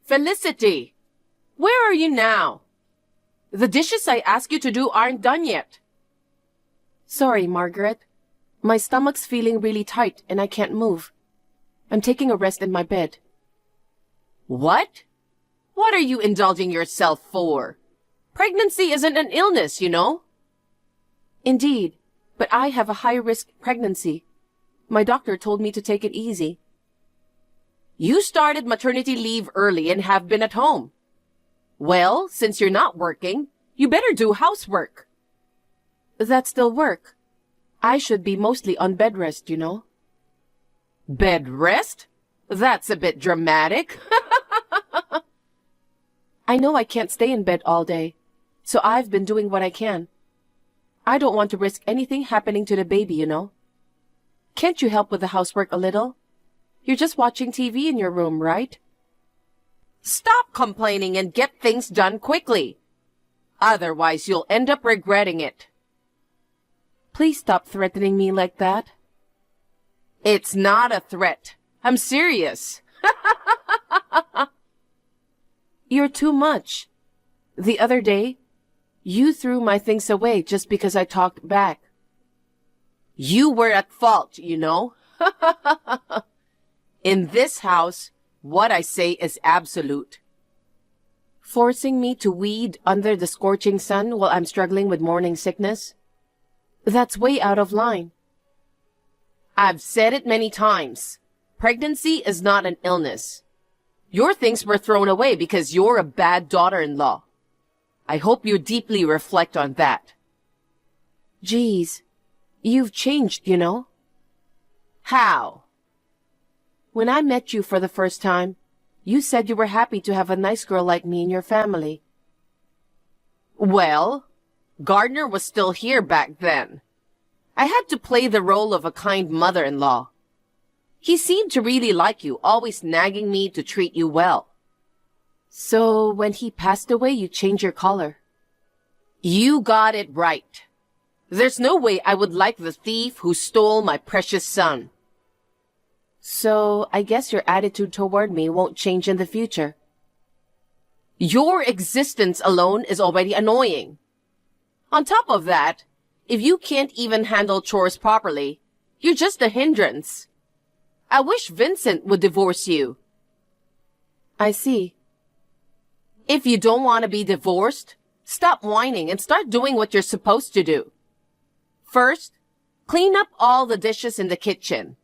Felicity! Where are you now? The dishes I asked you to do aren't done yet. Sorry, Margaret. My stomach's feeling really tight and I can't move. I'm taking a rest in my bed. What? What are you indulging yourself for? Pregnancy isn't an illness, you know. Indeed, but I have a high-risk pregnancy. My doctor told me to take it easy. You started maternity leave early and have been at home. Well, since you're not working, you better do housework. That's still work. I should be mostly on bed rest, you know. Bed rest? That's a bit dramatic. I know I can't stay in bed all day, so I've been doing what I can. I don't want to risk anything happening to the baby, you know. Can't you help with the housework a little? You're just watching TV in your room, right? Stop complaining and get things done quickly. Otherwise, you'll end up regretting it. Please stop threatening me like that. It's not a threat. I'm serious. You're too much. The other day, you threw my things away just because I talked back. You were at fault, you know. In this house, what I say is absolute. Forcing me to weed under the scorching sun while I'm struggling with morning sickness? That's way out of line. I've said it many times. Pregnancy is not an illness. Your things were thrown away because you're a bad daughter-in-law. I hope you deeply reflect on that. Geez, you've changed, you know. How? When I met you for the first time, you said you were happy to have a nice girl like me in your family. Well, Gardner was still here back then. I had to play the role of a kind mother-in-law. He seemed to really like you, always nagging me to treat you well. So when he passed away, you changed your color. You got it right. There's no way I would like the thief who stole my precious son. So I guess your attitude toward me won't change in the future. Your existence alone is already annoying. On top of that, if you can't even handle chores properly, you're just a hindrance. I wish Vincent would divorce you. I see. If you don't want to be divorced, stop whining and start doing what you're supposed to do. First, clean up all the dishes in the kitchen.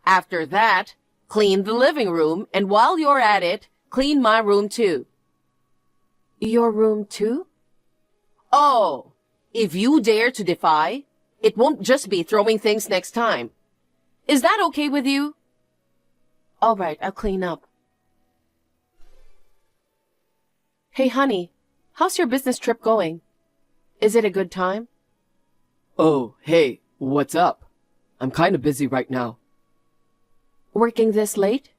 After that, clean the living room, and while you're at it, clean my room too. Your room too? Oh, if you dare to defy, it won't just be throwing things next time. Is that okay with you? All right, I'll clean up. Hey, honey, how's your business trip going? Is it a good time? Oh, hey, what's up? I'm kind of busy right now. Working this late?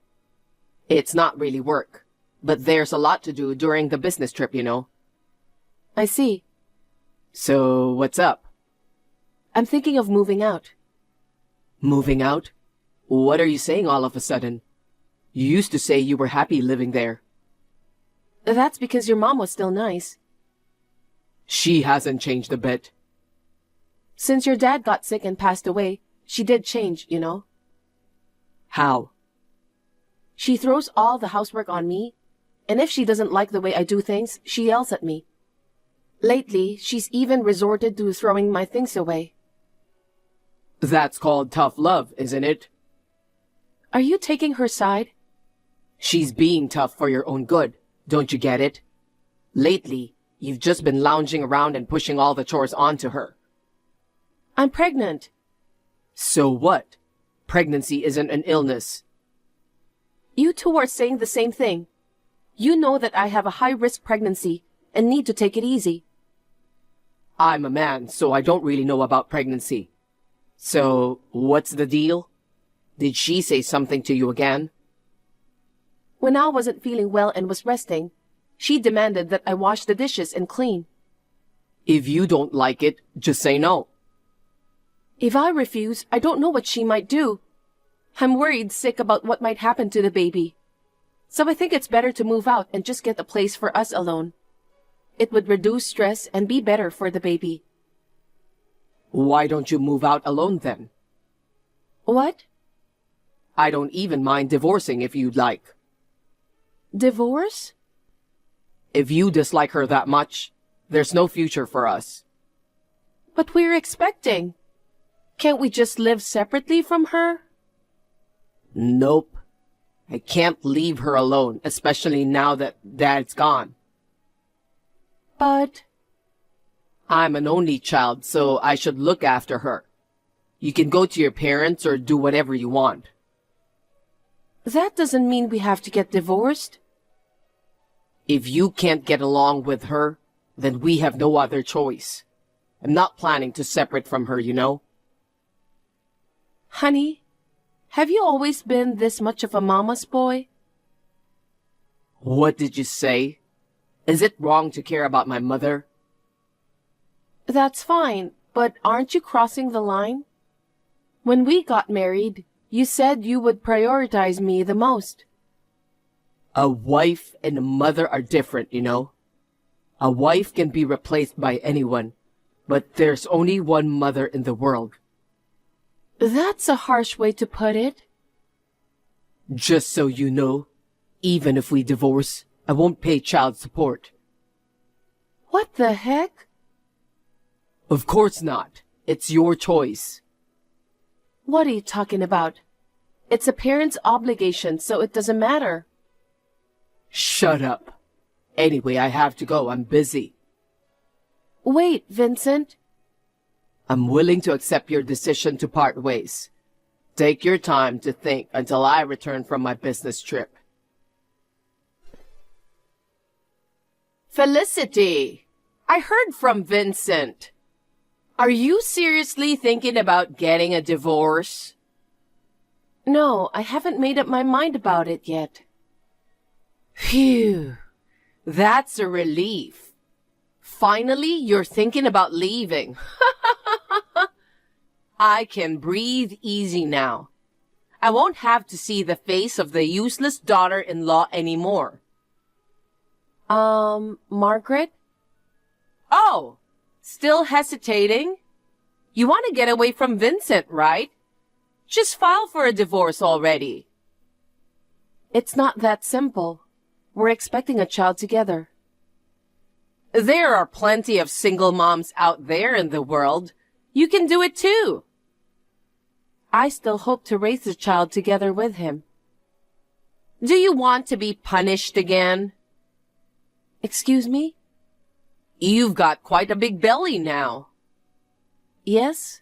It's not really work, but there's a lot to do during the business trip, you know. I see. So, what's up? I'm thinking of moving out. Moving out? What are you saying all of a sudden? You used to say you were happy living there. That's because your mom was still nice. She hasn't changed a bit. Since your dad got sick and passed away, she did change, you know. How? She throws all the housework on me, and if she doesn't like the way I do things, she yells at me. Lately, she's even resorted to throwing my things away. That's called tough love, isn't it? Are you taking her side? She's being tough for your own good. Don't you get it? Lately, you've just been lounging around and pushing all the chores onto her. I'm pregnant. So what? Pregnancy isn't an illness. You two are saying the same thing. You know that I have a high-risk pregnancy and need to take it easy. I'm a man, so I don't really know about pregnancy. So, what's the deal? Did she say something to you again? When I wasn't feeling well and was resting, she demanded that I wash the dishes and clean. If you don't like it, just say no. If I refuse, I don't know what she might do. I'm worried sick about what might happen to the baby. So I think it's better to move out and just get a place for us alone. It would reduce stress and be better for the baby. Why don't you move out alone then? What? I don't even mind divorcing if you'd like. Divorce? If you dislike her that much, there's no future for us. But we're expecting. Can't we just live separately from her? Nope. I can't leave her alone, especially now that Dad's gone. But... I'm an only child, so I should look after her. You can go to your parents or do whatever you want. that doesn't mean we have to get divorced. If you can't get along with her, then we have no other choice. I'm not planning to separate from her, you know? Honey, have you always been this much of a mama's boy? What did you say? Is it wrong to care about my mother? That's fine, but aren't you crossing the line? When we got married, you said you would prioritize me the most. A wife and a mother are different, you know? A wife can be replaced by anyone, but there's only one mother in the world. That's a harsh way to put it. Just so you know, even if we divorce, I won't pay child support. What the heck? Of course not. It's your choice. What are you talking about? It's a parent's obligation, so it doesn't matter. Shut up. Anyway, I have to go. I'm busy. Wait, Vincent. I'm willing to accept your decision to part ways. Take your time to think until I return from my business trip. Felicity, I heard from Vincent. Are you seriously thinking about getting a divorce? No, I haven't made up my mind about it yet. Phew, that's a relief. Finally, you're thinking about leaving. I can breathe easy now. I won't have to see the face of the useless daughter-in-law anymore. Margaret? Oh, still hesitating? You want to get away from Vincent, right? Just file for a divorce already. It's not that simple. We're expecting a child together. There are plenty of single moms out there in the world. You can do it too. I still hope to raise the child together with him. Do you want to be punished again? Excuse me? You've got quite a big belly now. Yes?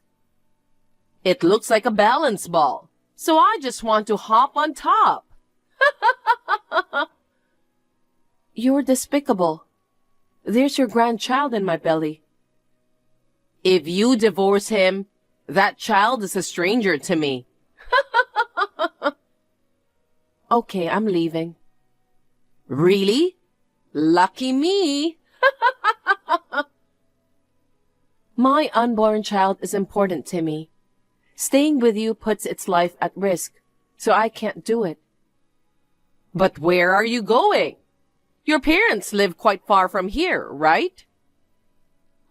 It looks like a balance ball, so I just want to hop on top. You're despicable. There's your grandchild in my belly. If you divorce him, that child is a stranger to me. Okay, I'm leaving. Really? Lucky me. My unborn child is important to me. Staying with you puts its life at risk, so I can't do it. But where are you going? Your parents live quite far from here, right?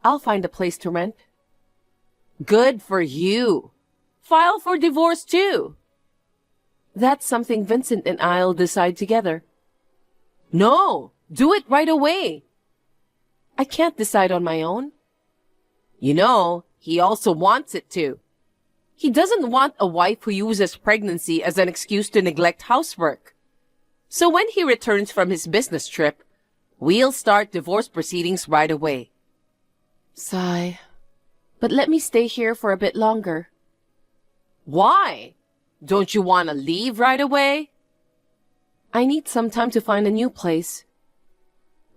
I'll find a place to rent. Good for you. File for divorce too. That's something Vincent and I'll decide together. No, do it right away. I can't decide on my own. You know, he also wants it to. He doesn't want a wife who uses pregnancy as an excuse to neglect housework. So when he returns from his business trip, we'll start divorce proceedings right away. Sigh. But let me stay here for a bit longer. Why? Don't you want to leave right away? I need some time to find a new place.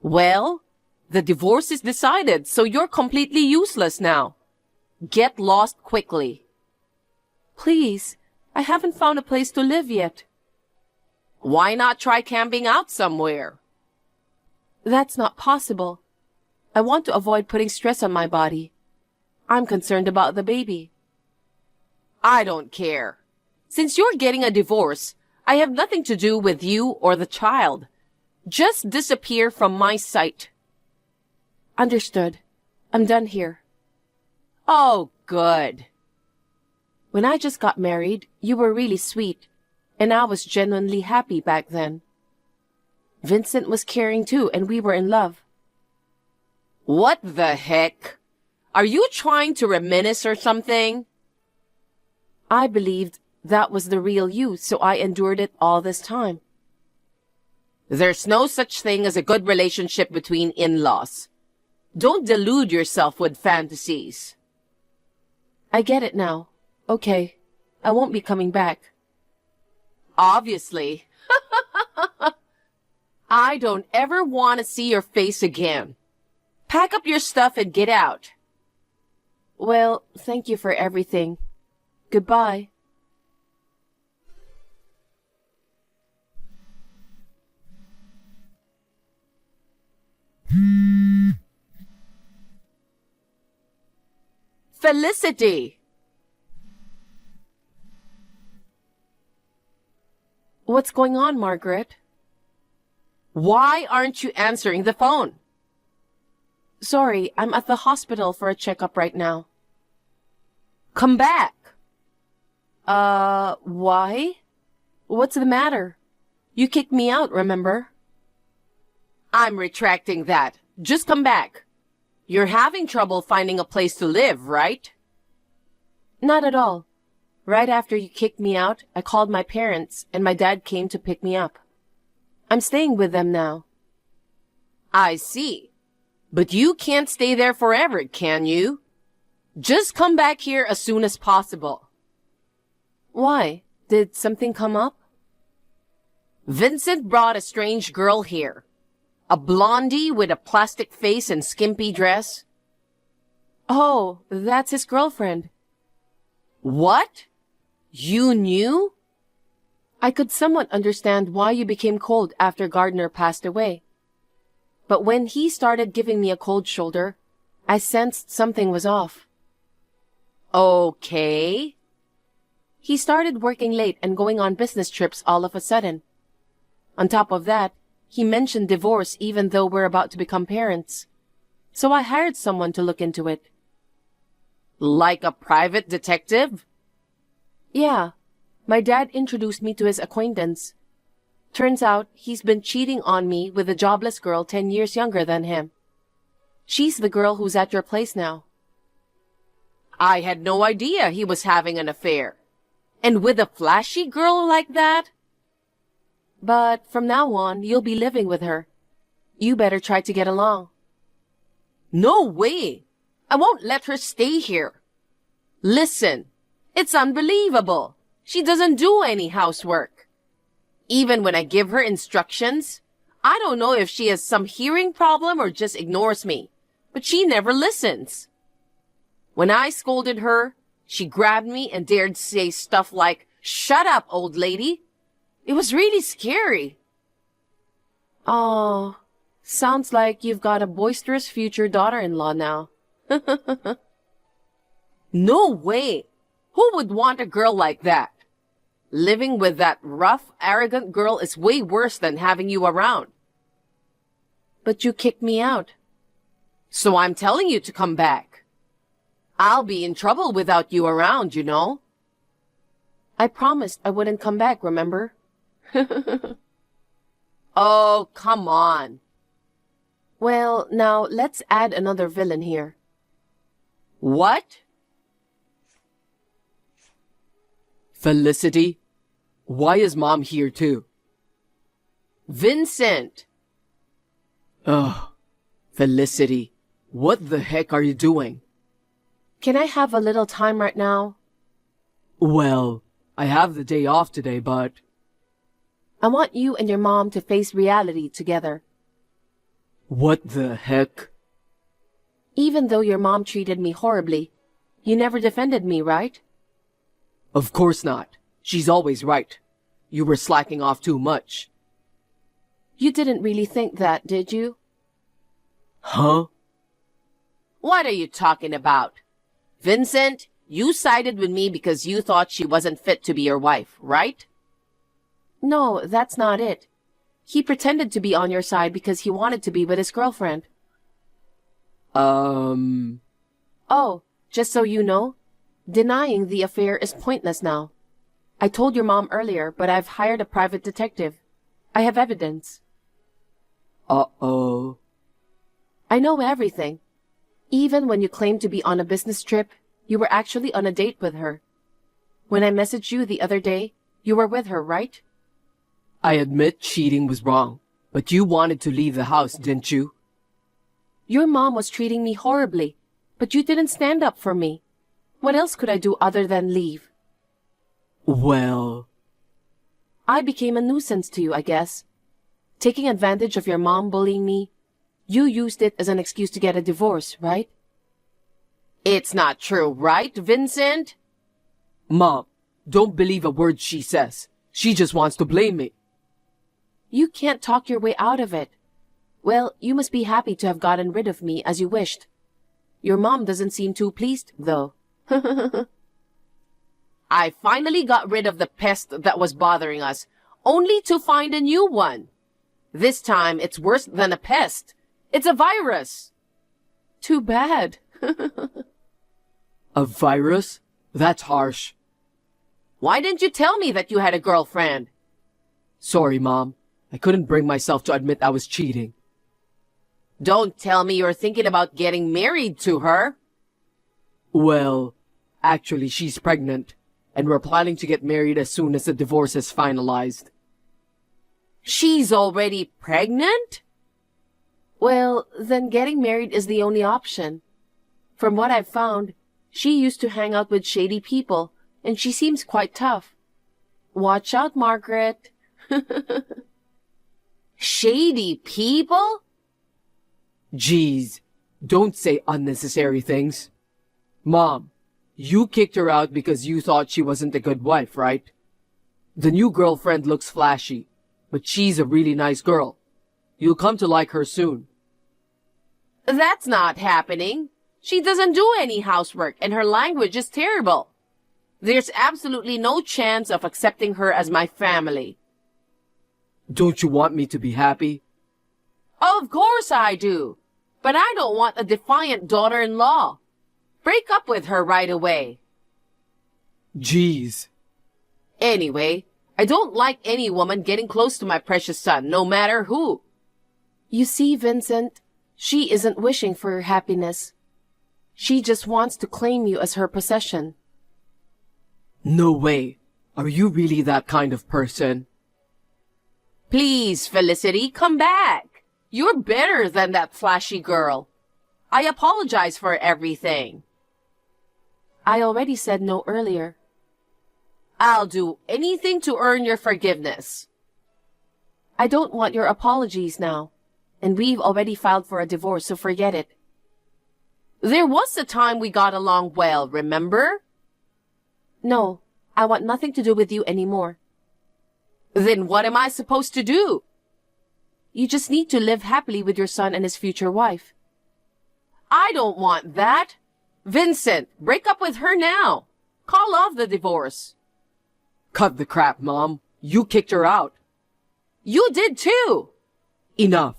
Well, the divorce is decided, so you're completely useless now. Get lost quickly. Please, I haven't found a place to live yet. Why not try camping out somewhere? That's not possible. I want to avoid putting stress on my body. I'm concerned about the baby. I don't care. Since you're getting a divorce, I have nothing to do with you or the child. Just disappear from my sight. Understood. I'm done here. Oh, good. When I just got married, you were really sweet, and I was genuinely happy back then. Vincent was caring too, and we were in love. What the heck? Are you trying to reminisce or something? I believed that was the real you, so I endured it all this time. There's no such thing as a good relationship between in-laws. Don't delude yourself with fantasies. I get it now. Okay, I won't be coming back. Obviously. I don't ever want to see your face again. Pack up your stuff and get out. Well, thank you for everything. Goodbye. Felicity! What's going on, Margaret? Why aren't you answering the phone? Sorry, I'm at the hospital for a checkup right now. Come back. Why? What's the matter? You kicked me out, remember? I'm retracting that. Just come back. You're having trouble finding a place to live, right? Not at all. Right after you kicked me out, I called my parents, and my dad came to pick me up. I'm staying with them now. I see. But you can't stay there forever, can you? Just come back here as soon as possible. Why? Did something come up? Vincent brought a strange girl here. A blondie with a plastic face and skimpy dress. Oh, that's his girlfriend. What? You knew? I could somewhat understand why you became cold after Gardner passed away. But when he started giving me a cold shoulder, I sensed something was off. Okay. He started working late and going on business trips all of a sudden. On top of that, he mentioned divorce even though we're about to become parents. So I hired someone to look into it. Like a private detective? Yeah. My dad introduced me to his acquaintance. Turns out he's been cheating on me with a jobless girl 10 years younger than him. She's the girl who's at your place now. I had no idea he was having an affair. And with a flashy girl like that? But from now on, you'll be living with her. You better try to get along. No way! I won't let her stay here. Listen, it's unbelievable. She doesn't do any housework. Even when I give her instructions, I don't know if she has some hearing problem or just ignores me, but she never listens. When I scolded her, she grabbed me and dared say stuff like, "Shut up, old lady." It was really scary. Oh, sounds like you've got a boisterous future daughter-in-law now. No way. Who would want a girl like that? Living with that rough, arrogant girl is way worse than having you around. But you kicked me out. So I'm telling you to come back. I'll be in trouble without you around, you know. I promised I wouldn't come back, remember? Oh, come on. Well, now let's add another villain here. What? Felicity, why is Mom here too? Vincent! Ugh, Felicity, what the heck are you doing? Can I have a little time right now? Well, I have the day off today, but... I want you and your mom to face reality together. What the heck? Even though your mom treated me horribly, you never defended me, right? Of course not. She's always right. You were slacking off too much. You didn't really think that, did you? Huh? What are you talking about? Vincent, you sided with me because you thought she wasn't fit to be your wife, right? No, that's not it. He pretended to be on your side because he wanted to be with his girlfriend. Oh, just so you know, denying the affair is pointless now. I told your mom earlier, but I've hired a private detective. I have evidence. Uh-oh. I know everything. Even when you claimed to be on a business trip, you were actually on a date with her. When I messaged you the other day, you were with her, right? I admit cheating was wrong, but you wanted to leave the house, didn't you? Your mom was treating me horribly, but you didn't stand up for me. What else could I do other than leave? Well... I became a nuisance to you, I guess. Taking advantage of your mom bullying me, you used it as an excuse to get a divorce, right? It's not true, right, Vincent? Mom, don't believe a word she says. She just wants to blame me. You can't talk your way out of it. Well, you must be happy to have gotten rid of me as you wished. Your mom doesn't seem too pleased, though. I finally got rid of the pest that was bothering us, only to find a new one. This time, it's worse than a pest. It's a virus. Too bad. A virus? That's harsh. Why didn't you tell me that you had a girlfriend? Sorry, Mom. I couldn't bring myself to admit I was cheating. Don't tell me you're thinking about getting married to her. Well, actually, she's pregnant, and we're planning to get married as soon as the divorce is finalized. She's already pregnant? Well, then getting married is the only option. From what I've found, she used to hang out with shady people, and she seems quite tough. Watch out, Margaret. Shady people? Jeez, don't say unnecessary things. Mom, you kicked her out because you thought she wasn't a good wife, right? The new girlfriend looks flashy, but she's a really nice girl. You'll come to like her soon. That's not happening. She doesn't do any housework, and her language is terrible. There's absolutely no chance of accepting her as my family. Don't you want me to be happy? Of course I do. But I don't want a defiant daughter-in-law. Break up with her right away. Jeez. Anyway, I don't like any woman getting close to my precious son, no matter who. You see, Vincent, she isn't wishing for your happiness. She just wants to claim you as her possession. No way. Are you really that kind of person? Please, Felicity, come back. You're better than that flashy girl. I apologize for everything. I already said no earlier. I'll do anything to earn your forgiveness. I don't want your apologies now. And we've already filed for a divorce, so forget it. There was a time we got along well, remember? No, I want nothing to do with you anymore. Then what am I supposed to do? You just need to live happily with your son and his future wife. I don't want that. Vincent, break up with her now. Call off the divorce. Cut the crap, Mom. You kicked her out. You did too. Enough.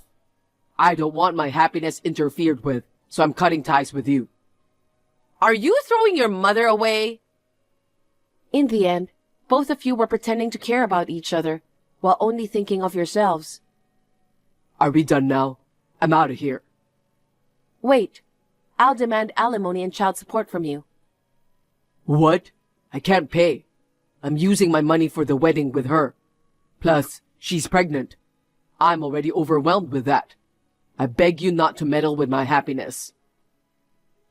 I don't want my happiness interfered with, so I'm cutting ties with you. Are you throwing your mother away? In the end, both of you were pretending to care about each other, while only thinking of yourselves. Are we done now? I'm out of here. Wait. I'll demand alimony and child support from you. What? I can't pay. I'm using my money for the wedding with her. Plus, she's pregnant. I'm already overwhelmed with that. I beg you not to meddle with my happiness.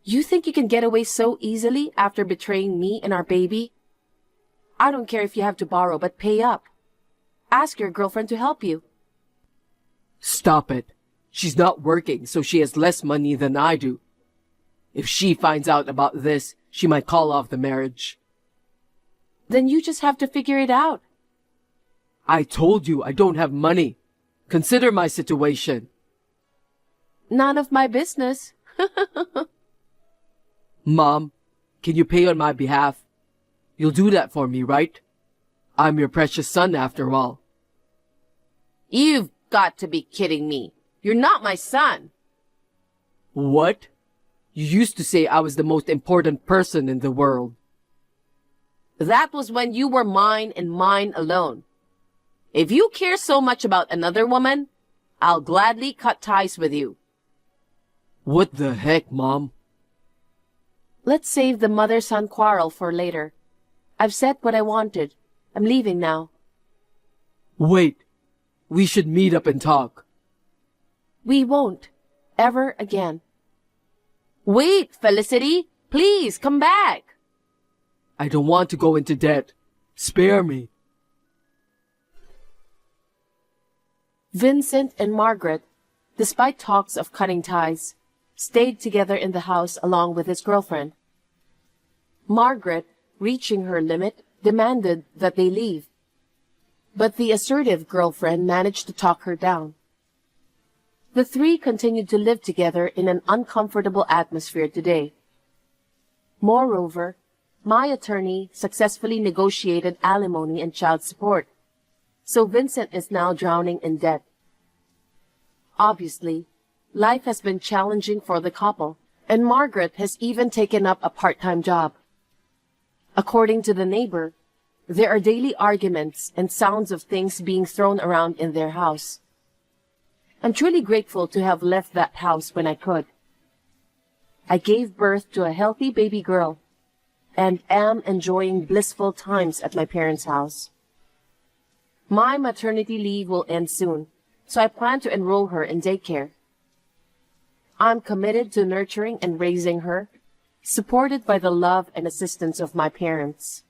You think you can get away so easily after betraying me and our baby? I don't care if you have to borrow, but pay up. Ask your girlfriend to help you. Stop it. She's not working, so she has less money than I do. If she finds out about this, she might call off the marriage. Then you just have to figure it out. I told you I don't have money. Consider my situation. None of my business. Mom, can you pay on my behalf? You'll do that for me, right? I'm your precious son after all. You've got to be kidding me. You're not my son. What? You used to say I was the most important person in the world. That was when you were mine and mine alone. If you care so much about another woman, I'll gladly cut ties with you. What the heck, Mom? Let's save the mother-son quarrel for later. I've said what I wanted. I'm leaving now. Wait. We should meet up and talk. We won't. Ever again. Wait, Felicity. Please, come back. I don't want to go into debt. Spare me. Vincent and Margaret, despite talks of cutting ties, stayed together in the house along with his girlfriend. Margaret, reaching her limit, demanded that they leave. But the assertive girlfriend managed to talk her down. The three continued to live together in an uncomfortable atmosphere today. Moreover, my attorney successfully negotiated alimony and child support, so Vincent is now drowning in debt. Obviously, life has been challenging for the couple, and Margaret has even taken up a part-time job. According to the neighbor, there are daily arguments and sounds of things being thrown around in their house. I'm truly grateful to have left that house when I could. I gave birth to a healthy baby girl and am enjoying blissful times at my parents' house. My maternity leave will end soon, so I plan to enroll her in daycare. I'm committed to nurturing and raising her, supported by the love and assistance of my parents.